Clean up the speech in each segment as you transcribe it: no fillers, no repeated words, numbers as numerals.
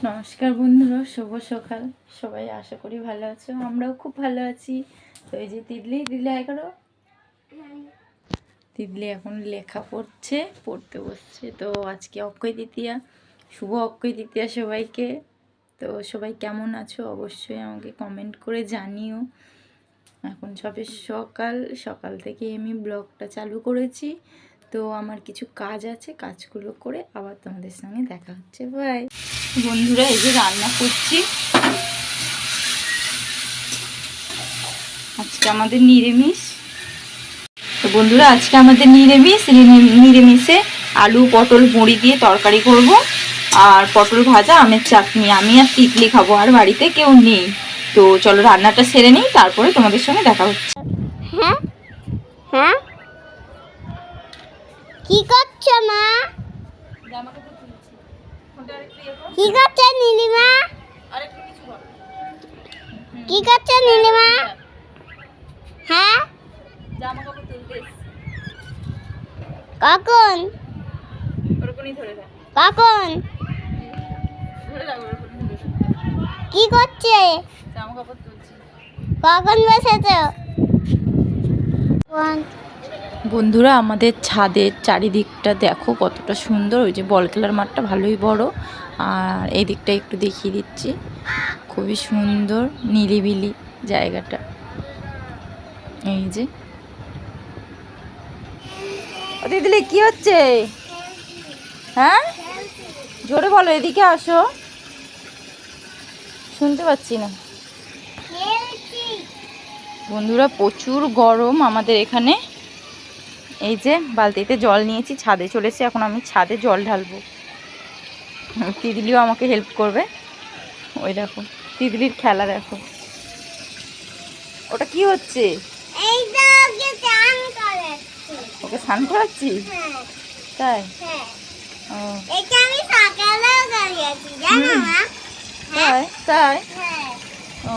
নমস্কার বন্ধুরা, শুভ সকাল। সবাই আশা করি ভালো আছো, আমরাও খুব ভালো আছি। তো এই যে তিতলি হাই করো। তিতলি এখন লেখা পড়তে বসছে। তো আজকে অক্ষয় তৃতীয়া, শুভ অক্ষয় তৃতীয়া সবাইকে। তো সবাই কেমন আছো অবশ্যই আমাকে কমেন্ট করে জানিও। এখন সবে সকাল থেকে আমি ব্লগটা চালু করেছি। তো আমার কিছু কাজ আছে, কাজগুলো করে আবার তোমাদের সঙ্গে দেখা হচ্ছে। বাই বন্ধুরা। এই যে রান্না করছি, আজকে আমাদের নিরামিষ। তো বন্ধুরা আজকে আমাদের নিরামিষে আলু পটল বড়ি দিয়ে তরকারি করব, আর পটল ভাজা, আমের চাটনি। আমি আর তিতলি খাবো, আর বাড়িতে কেউ নেই। তো চলো রান্নাটা সেরে নিই, তারপরে তোমাদের সঙ্গে দেখা হচ্ছে। হ্যাঁ হ্যাঁ, কি করছো মা? কি করছো নীলিমা? কি করছো নীলিমা? হ্যাঁ, কখন কখন কি করছে? কখন বসেছো? বন্ধুরা আমাদের ছাদের চারিদিকটা দেখো কতটা সুন্দর। ওই যে বল খেলার মাঠটা ভালোই বড়, আর এই দিকটা একটু দেখিয়ে দিচ্ছি, খুবই সুন্দর নিরিবিলি জায়গাটা। এই যে দিদি কি হচ্ছে? হ্যাঁ জোরে বলো, এদিকে আসো, শুনতে পাচ্ছি না। বন্ধুরা প্রচুর গরম আমাদের এখানে। এই যে বালতিতে জল নিয়েছি, ছাদে চলেছি, এখন আমি ছাদে জল ঢালবো। তিতলিও আমাকে হেল্প করবে। ওই দেখো তিতলির খেলা দেখো, ওটা কি হচ্ছে? ওকে স্নান করাচ্ছি, তাই? তাই ও,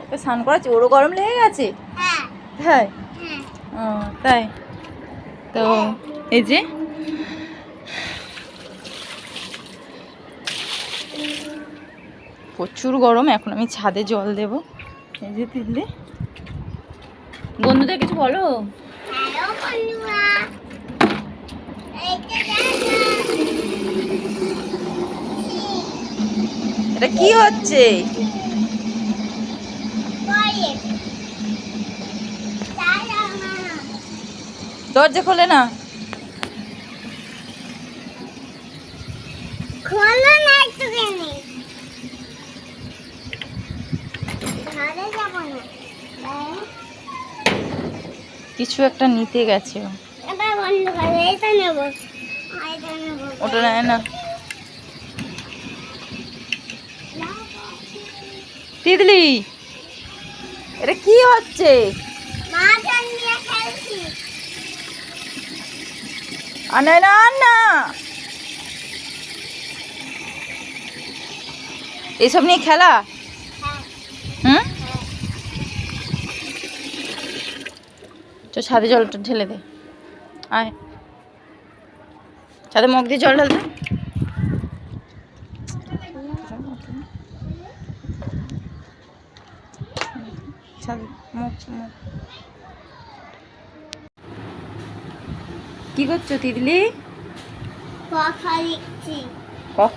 ওকে স্নান করাচ্ছি, ওরও গরম লেগে গেছে। তাই ও, তাই তো এই যে প্রচুর গরম, এখন আমি ছাদে জল দেব। এই যে তিতলি, বন্ধুদের কিছু বলো। এটা কি হচ্ছে? দরজা খোলে না, কিছু একটা নিতে গেছে। ওটা নেয় না। তিতলি এটা কি হচ্ছে? আনে না না, এসব নিয়ে খেলা। হুম, তো ছাদে জলটা ঢেলে দে, আয় ছাদে মগ দিয়ে জল ঢালতে। কি করছো তিতলি? কখ?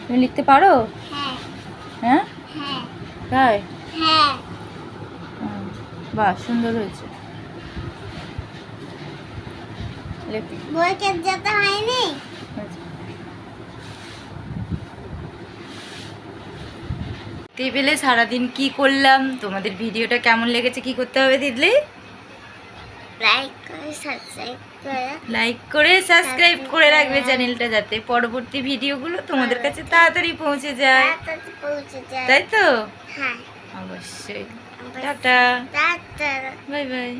তুমি লিখতে পারো? হ্যাঁ তাই? বাহ সুন্দর হয়েছে। টেবিলে সারাদিন কি করলাম, তোমাদের ভিডিওটা কেমন লেগেছে, কি করতে হবে দিদলি? লাইক করে সাবস্ক্রাইব করে রাখবে চ্যানেলটা, যাতে পরবর্তী ভিডিওগুলো তোমাদের কাছে তাড়াতাড়ি পৌঁছে যায়, তাই তো? অবশ্যই। Tata, bye bye.